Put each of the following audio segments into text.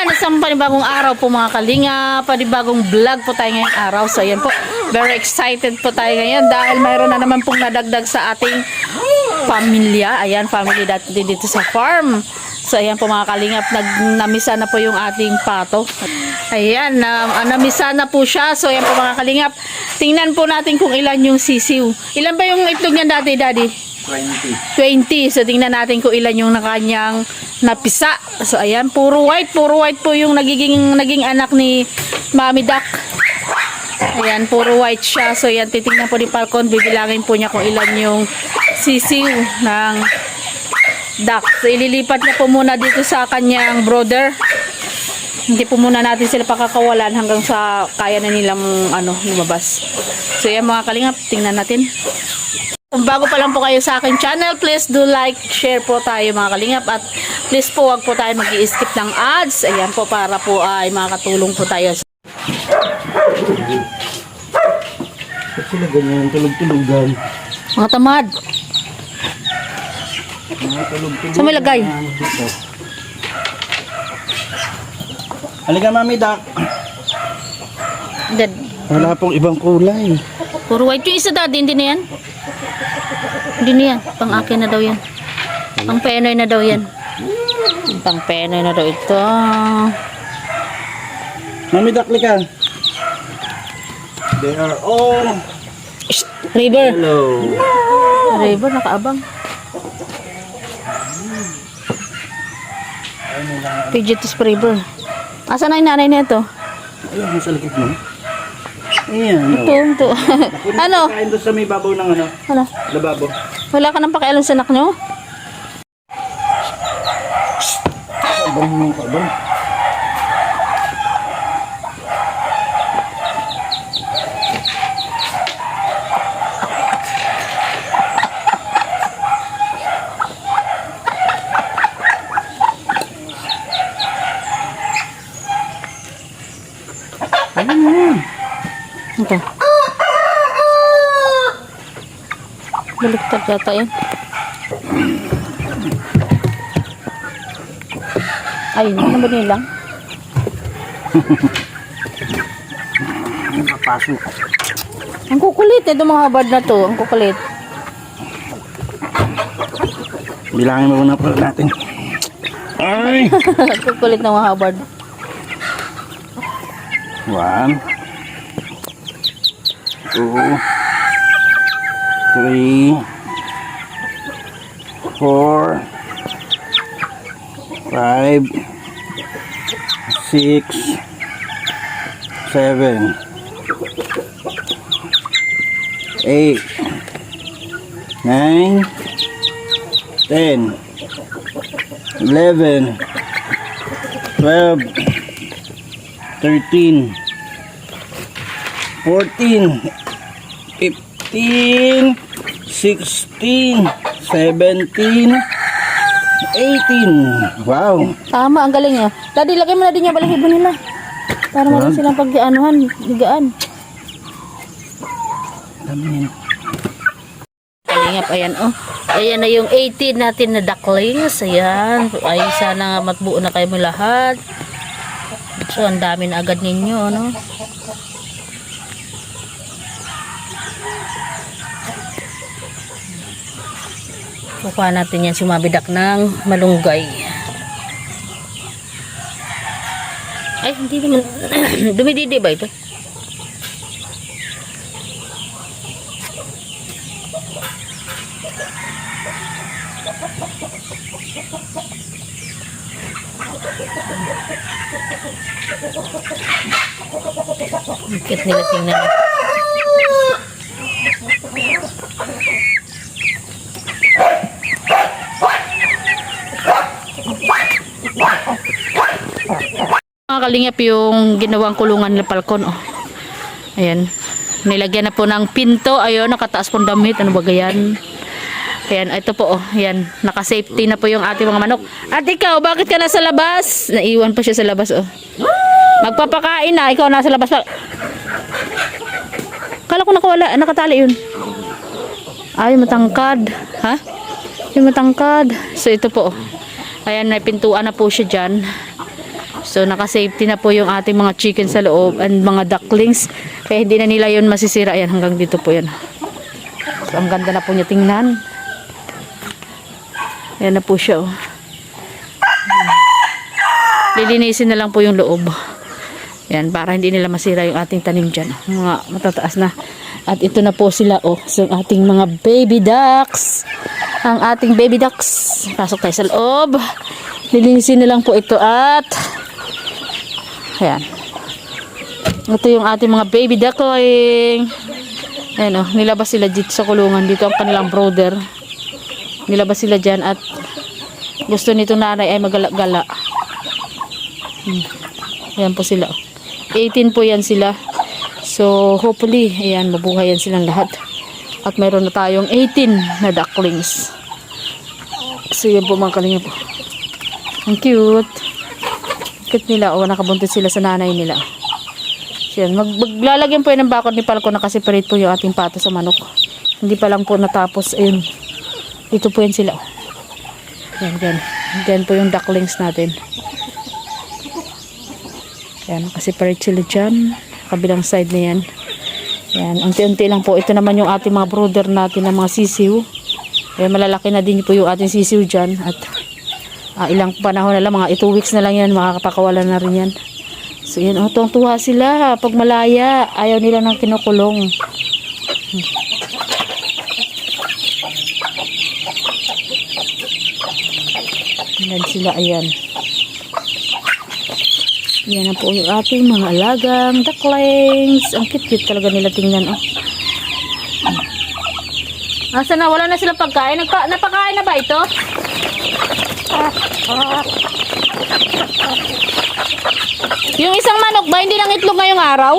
Ayan, isang panibagong araw po mga kalinga, panibagong vlog po tayo ngayong araw. So ayan po, very excited po tayo ngayon dahil mayroon na naman pong nadagdag sa ating pamilya. Ayan, family dito sa farm. So ayan po mga kalingap, namisa na po yung ating pato. Ayan, namisa na po siya. So ayan po mga kalingap, tingnan po natin kung ilan yung sisiw. Ilan ba yung itlog niya dati, Daddy? 20. So tingnan natin kung ilan yung nakanyang napisa. So ayan, puro white po yung naging anak ni Mami Duck. Ayan, puro white siya. So ayan, titingnan po ni Falcon, bibilangin po niya kung ilan yung sisiw ng duck. So ililipat niya po muna dito sa kanyang brother. Hindi po muna natin sila pakakawalan hanggang sa kaya na nilang lumabas. So ayan mga kalingap, tingnan natin. Kung bago pa lang po kayo sa akin channel, please do like, share po tayo mga kalingap, at please po wag po tayo mag-i-skip ng ads. Ayan po, para po ay makatulong po tayo. Ba't sila ganyan? Tulog-tulogan. Mga tamad. Saan may lagay? Halika, Mami Duck. Dead. Wala pong ibang kulay. Puro white. Yung isa, Daddy, hindi na yan? Hindi na yan. Pang akin na daw yan. Pang penoy na daw yan. Pang penoy na daw ito. Mami Duck, lika. They are all... Shh, River. Hello. River, nakaabang. Pigetus River. Asan na yung nanay nito? Ayun, nasa likod mo. Ayan. Ito. Ano? Kain doon sa may babaw ng Ano? lababo. Wala ka nang pakialam sa anak nyo? Abang mo ka ba? Ito. Baliktad yata yan. Ayun, ano ba nilang? Nakapasok. Ang kukulit ito mga bird na to. Ang kukulit. Bilangin mo muna po natin. Ay! Ang kukulit ng mga bird. 1 2 3 4 5 6 7 8 9 10 11 12 13 14 15 16 17 18. Wow. Tama, ang galing nyo. Daddy, lagay mo na din yung balahibo nila. Para maraming silang pag-anuhan, higaan. Dami yan. Kalingap, ayan oh. Ayan na yung 18 natin na ducklings. Ayan. Ay, sana matbuo na kayo mo lahat. So, ang dami na agad ninyo, no? Kukuha natin yan, sumabidak ng malunggay. Ay, hindi naman. Dumididi ba ito? Ikit nila, tingnan. Mga kalingap, yung ginawang kulungan nila Falcon, oh. Ayan. Nilagyan na po ng pinto. Ayun, nakataas pong damit. Ano ba ganyan? Ayan, ito po, oh. Ayan, naka-safety na po yung ating mga manok. At ikaw, bakit ka nasa labas? Naiwan pa siya sa labas, oh. Magpapakain na, ikaw nasa labas pa. Kala ko nakatali yun. Ay, matangkad. Ha? Yung matangkad. So, ito po. Ayan, may pintuan na po siya dyan. So naka-safety na po yung ating mga chicken sa loob and mga ducklings. Kaya hindi na nila yun masisira. Ayan, hanggang dito po yan. So ang ganda na po niya tingnan. Ayan na po siya. Oh. Lilinisin na lang po yung loob. Ayan, para hindi nila masira yung ating tanim dyan. Mga matataas na. At ito na po sila. Oh. So ating mga baby ducks. Ang ating baby ducks. Pasok tayo sa loob. Lilinisin na lang po ito at ayan. Ito yung ating mga baby duckling. Ayan o, nilabas sila dito sa kulungan. Dito ang kanilang brother. Nilabas sila dyan at gusto nitong nanay ay magala-gala. Ayan po sila. 18 po yan sila. So, hopefully, ayan, mabuhay yan silang lahat. At mayroon na tayong 18 na ducklings. So, yan po mga kalinga po. Ang cute. Cute nila. O, nakabuntot sila sa nanay nila. So, yan. Maglalagyan po yan ng bakod ni Palco na kasi-separate po yung ating pato sa manok. Hindi pa lang po natapos. Ayun. Dito po yan sila. Yan, yan. Yan po yung ducklings natin. Yan. Kasi-separate sila dyan. Kabilang side na yan. Yan. Unti-unti lang po. Ito naman yung ating mga brother natin ng mga sisiw. Yan. Malalaki na din po yung ating sisiw dyan. At ilang panahon na lang, mga 2 weeks na lang yan, makakapakawalan na rin yan. So yan, tuwang-tuwa sila pag malaya, ayaw nila ng kinukulong. Yan sila, ayan. Yan na po yung ating mga alagang ducklings. Ang cute-cute talaga nila tingnan. Asa na, wala na silang pagkain? Napakain na ba ito? Yung isang manok ba hindi nang itlog ngayong araw?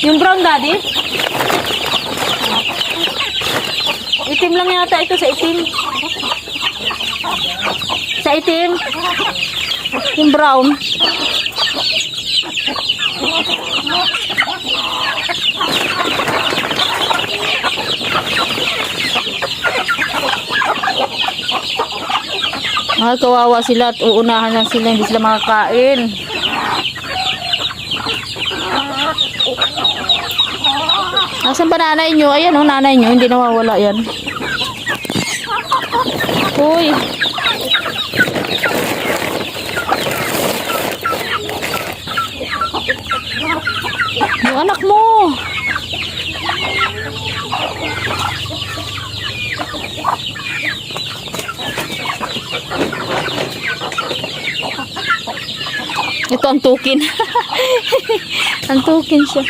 Yung brown daddy? Itim lang yata ito, sa itim. Sa itim? Yung brown. Ay, kawawa sila at uunahan lang sila, hindi sila makakain. Asan ba nanay nyo? Ayan o, nanay nyo, hindi nawawala yan. Uy. Yung anak mo. Ito ang tukin. Ang tukin siya.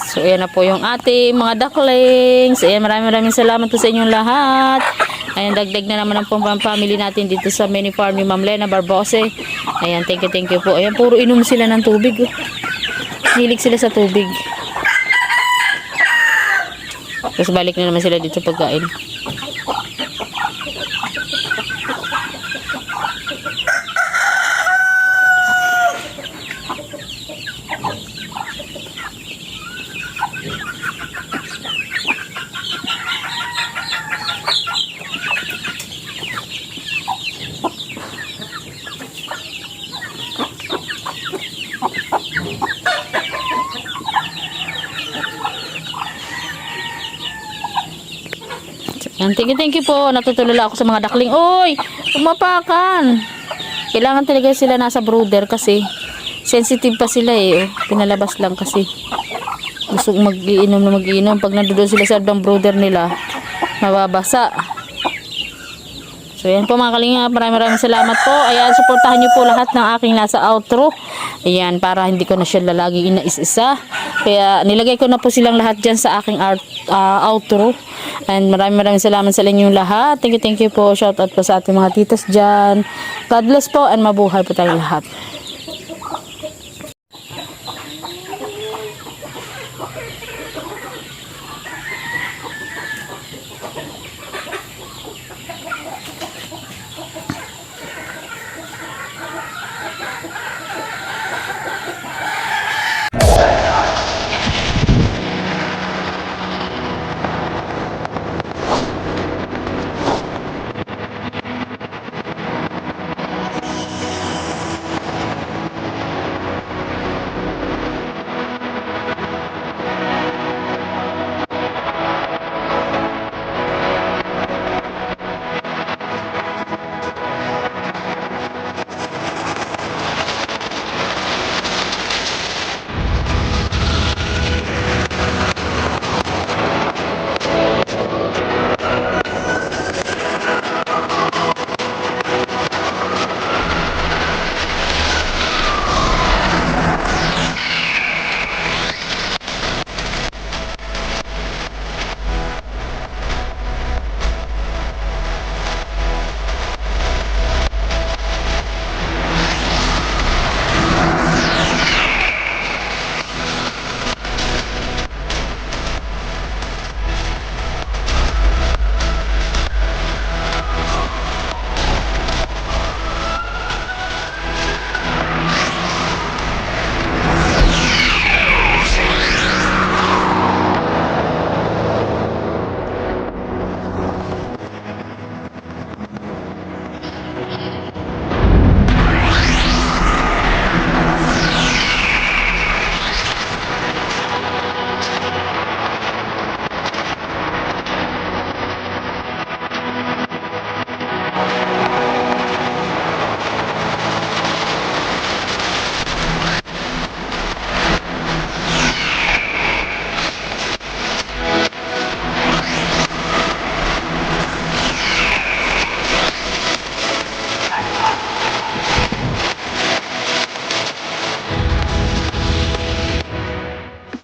So, ayan na po yung ating mga ducklings. Ayan, maraming salamat po sa inyong lahat. Ayan, dagdag na naman ang family natin dito sa mini farm ni Ma'am Lena Barbose. Ayan, thank you po. Ayan, puro inom sila ng tubig. Hilig sila sa tubig. Tapos balik na naman sila dito pagkain. Thank you po. Natutulala ako sa mga duckling. Uy! Umapakan! Kailangan talaga sila nasa brooder kasi sensitive pa sila eh. Pinalabas lang kasi. Gusto mag-iinom na mag-iinom. Pag nandoon sila sa ng brooder nila, mababasa. So yan po mga kalingap. Maraming salamat po. Ayan, supportahan niyo po lahat ng aking nasa outro. Ayan, para hindi ko na siya lalaging inais-isa. Kaya nilagay ko na po silang lahat dyan sa aking outro. And maraming salamat sa inyong lahat. Thank you po. Shout out po sa ating mga titas dyan. God bless po and mabuhay po tayong lahat.